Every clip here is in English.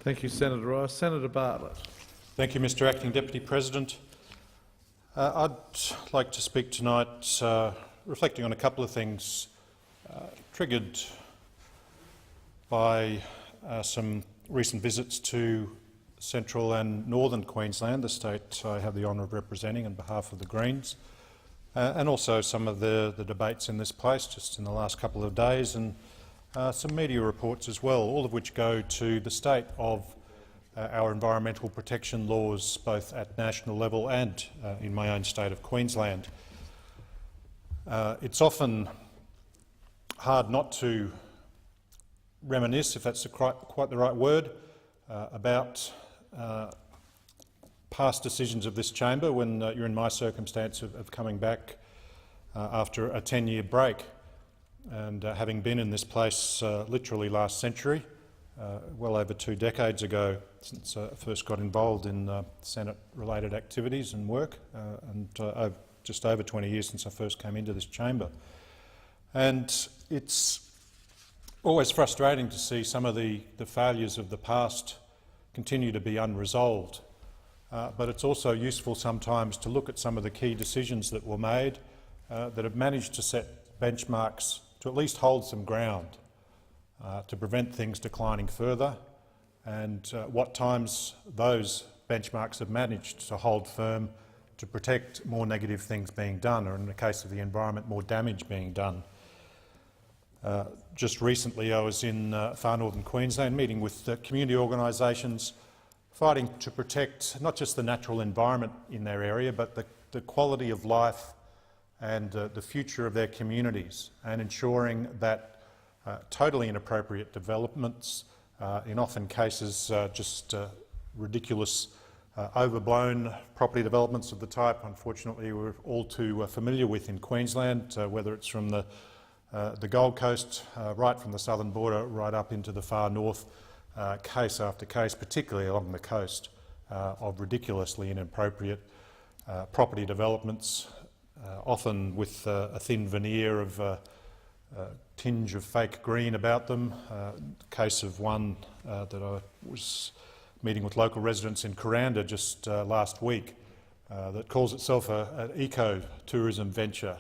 Thank you, Senator Rice. Senator Bartlett. Thank you, Mr Acting Deputy President. I'd like to speak tonight reflecting on a couple of things triggered by some recent visits to central and northern Queensland, the state I have the honour of representing on behalf of the Greens, and also some of the debates in this place just in the last couple of days, and some media reports as well, all of which go to the state of our environmental protection laws, both at national level and in my own state of Queensland. It's often hard not to reminisce, if that's quite the right word, about past decisions of this chamber when you're in my circumstance of coming back after a 10-year break and having been in this place literally last century, well over 2 decades ago since I first got involved in Senate-related activities and work, and just over 20 years since I first came into this chamber. And it's always frustrating to see some of the failures of the past continue to be unresolved, but it's also useful sometimes to look at some of the key decisions that were made that have managed to set benchmarks to at least hold some ground, to prevent things declining further, and what times those benchmarks have managed to hold firm to protect more negative things being done, or in the case of the environment, more damage being done. Just recently I was in far northern Queensland meeting with community organisations fighting to protect not just the natural environment in their area but the quality of life and the future of their communities, and ensuring that totally inappropriate developments, in often cases just ridiculous overblown property developments of the type unfortunately we're all too familiar with in Queensland, whether it's from the Gold Coast, right from the southern border right up into the far north, case after case, particularly along the coast, of ridiculously inappropriate property developments, often with a thin veneer of tinge of fake green about them. Case of one that I was meeting with local residents in Kuranda just last week that calls itself an eco-tourism venture.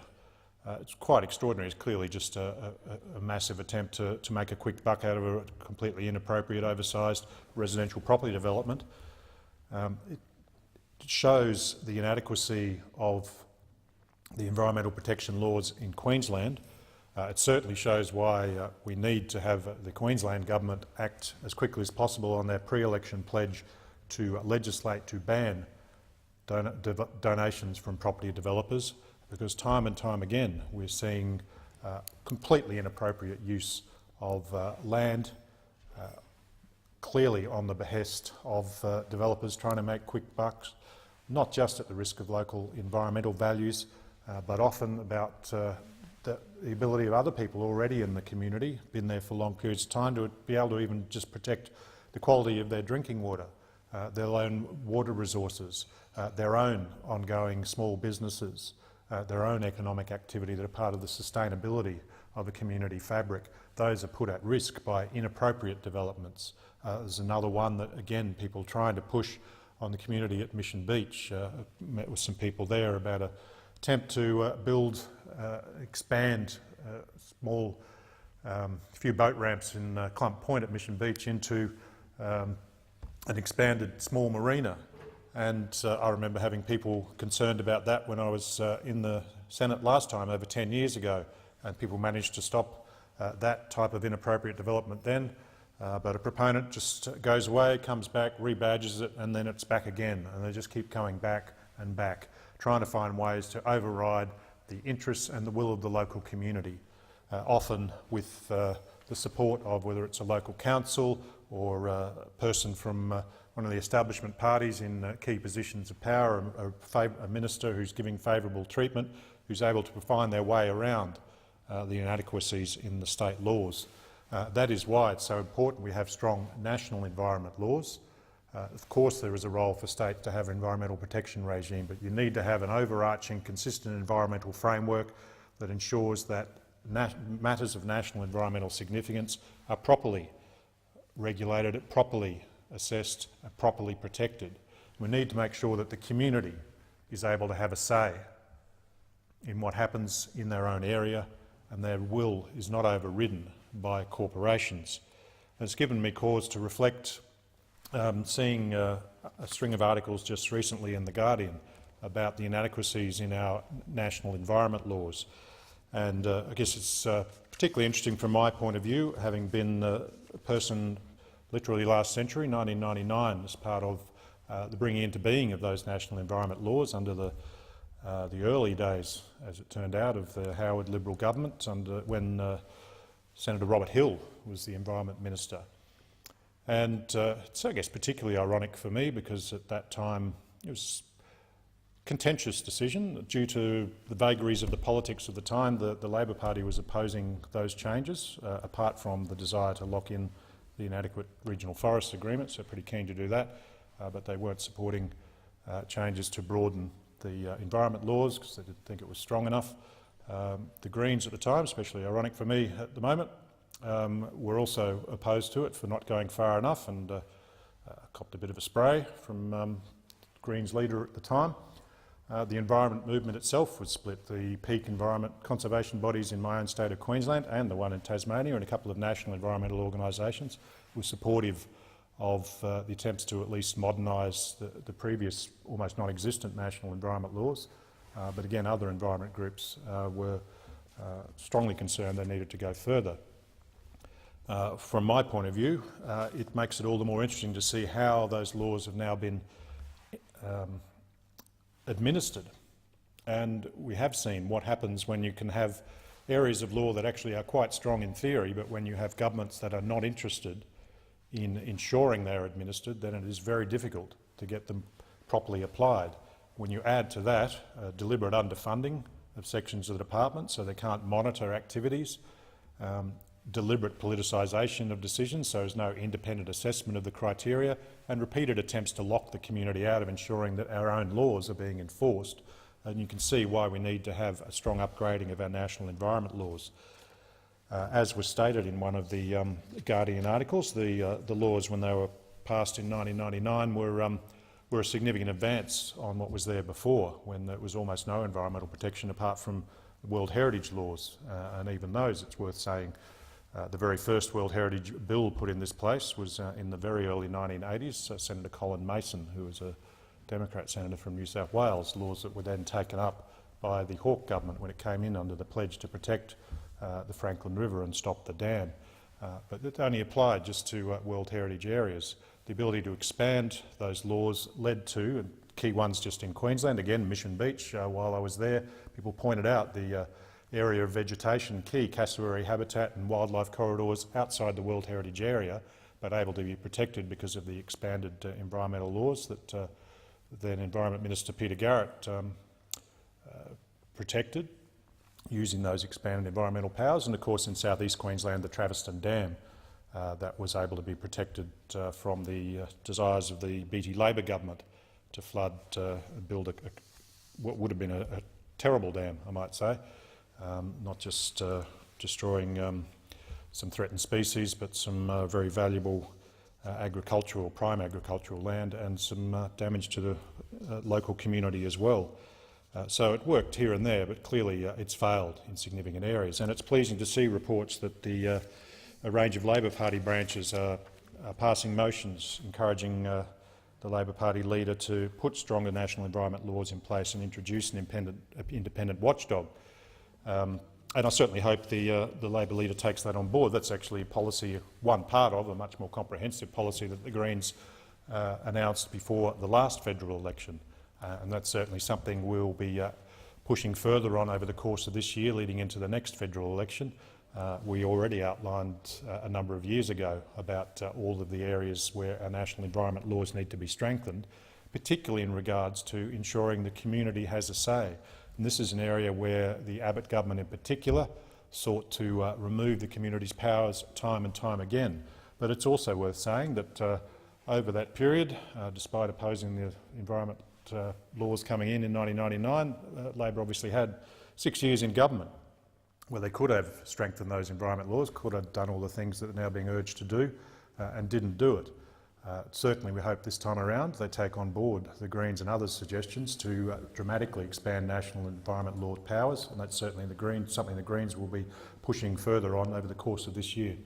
It's quite extraordinary. It's clearly just a massive attempt to make a quick buck out of a completely inappropriate, oversized residential property development. It shows the inadequacy of the environmental protection laws in Queensland. It certainly shows why we need to have the Queensland government act as quickly as possible on their pre-election pledge to legislate to ban donations from property developers, because time and time again we're seeing completely inappropriate use of land, clearly on the behest of developers trying to make quick bucks, not just at the risk of local environmental values, but often about the ability of other people already in the community, been there for long periods of time, to be able to even just protect the quality of their drinking water, their own water resources, their own ongoing small businesses, their own economic activity that are part of the sustainability of a community fabric. Those are put at risk by inappropriate developments. There's another one that, again, people trying to push on the community at Mission Beach. Met with some people there about an attempt to expand small few boat ramps in Clump Point at Mission Beach into an expanded small marina. And I remember having people concerned about that when I was in the Senate last time, over 10 years ago, and people managed to stop that type of inappropriate development then. But a proponent just goes away, comes back, rebadges it, and then it's back again. And they just keep coming back and back, trying to find ways to override the interests and the will of the local community, often with the support of whether it's a local council or a person from one of the establishment parties in key positions of power, a minister who's giving favourable treatment, who's able to find their way around the inadequacies in the state laws. That is why it's so important we have strong national environment laws. Of course there is a role for states to have an environmental protection regime, but you need to have an overarching, consistent environmental framework that ensures that matters of national environmental significance are properly regulated, properly assessed and properly protected. We need to make sure that the community is able to have a say in what happens in their own area, and their will is not overridden by corporations. And it's given me cause to reflect, seeing a string of articles just recently in The Guardian about the inadequacies in our national environment laws. And I guess it's particularly interesting from my point of view, having been a person literally last century, 1999, as part of the bringing into being of those national environment laws under the early days, as it turned out, of the Howard Liberal government, when Senator Robert Hill was the Environment Minister. And it's, I guess, particularly ironic for me because at that time it was a contentious decision due to the vagaries of the politics of the time. The Labor Party was opposing those changes, apart from the desire to lock in the inadequate regional forest agreements. They're pretty keen to do that, but they weren't supporting changes to broaden the environment laws because they didn't think it was strong enough. The Greens at the time, especially ironic for me at the moment, were also opposed to it for not going far enough, and copped a bit of a spray from Greens leader at the time. The environment movement itself was split. The peak environment conservation bodies in my own state of Queensland and the one in Tasmania and a couple of national environmental organisations were supportive of the attempts to at least modernise the previous almost non-existent national environment laws. But again, other environment groups were strongly concerned they needed to go further. From my point of view, it makes it all the more interesting to see how those laws have now been administered. And we have seen what happens when you can have areas of law that actually are quite strong in theory, but when you have governments that are not interested in ensuring they're administered, then it is very difficult to get them properly applied. When you add to that deliberate underfunding of sections of the department so they can't monitor activities, deliberate politicisation of decisions so there's no independent assessment of the criteria, and repeated attempts to lock the community out of ensuring that our own laws are being enforced, and you can see why we need to have a strong upgrading of our national environment laws. As was stated in one of the Guardian articles, the laws, when they were passed in 1999, were a significant advance on what was there before, when there was almost no environmental protection apart from World Heritage laws. And even those, it's worth saying, the very first World Heritage Bill put in this place was in the very early 1980s. Senator Colin Mason, who was a Democrat senator from New South Wales, laws that were then taken up by the Hawke government when it came in under the pledge to protect the Franklin River and stop the dam. But it only applied just to World Heritage areas. The ability to expand those laws led to, and key ones just in Queensland, again Mission Beach, while I was there, people pointed out the area of vegetation, key cassowary habitat and wildlife corridors outside the World Heritage area, but able to be protected because of the expanded environmental laws that then Environment Minister Peter Garrett protected, using those expanded environmental powers. And of course in South East Queensland, the Traveston Dam that was able to be protected from the desires of the BT Labor government to flood and build what would have been a terrible dam, I might say, not just destroying some threatened species, but some very valuable prime agricultural land, and some damage to the local community as well. So it worked here and there, but clearly it's failed in significant areas. And it's pleasing to see reports that a range of Labor Party branches are passing motions encouraging the Labor Party leader to put stronger national environment laws in place and introduce an independent watchdog. And I certainly hope the Labor leader takes that on board. That's actually a policy, one part of a much more comprehensive policy that the Greens announced before the last federal election. And that's certainly something we'll be pushing further on over the course of this year, leading into the next federal election. We already outlined a number of years ago about all of the areas where our national environment laws need to be strengthened, particularly in regards to ensuring the community has a say. And this is an area where the Abbott government in particular sought to remove the community's powers time and time again. But it's also worth saying that over that period, despite opposing the environment laws coming in 1999, Labor obviously had 6 years in government where they could have strengthened those environment laws, could have done all the things that are now being urged to do, and didn't do it. Certainly we hope this time around they take on board the Greens and others' suggestions to dramatically expand national environment law powers, and that's certainly something the Greens will be pushing further on over the course of this year.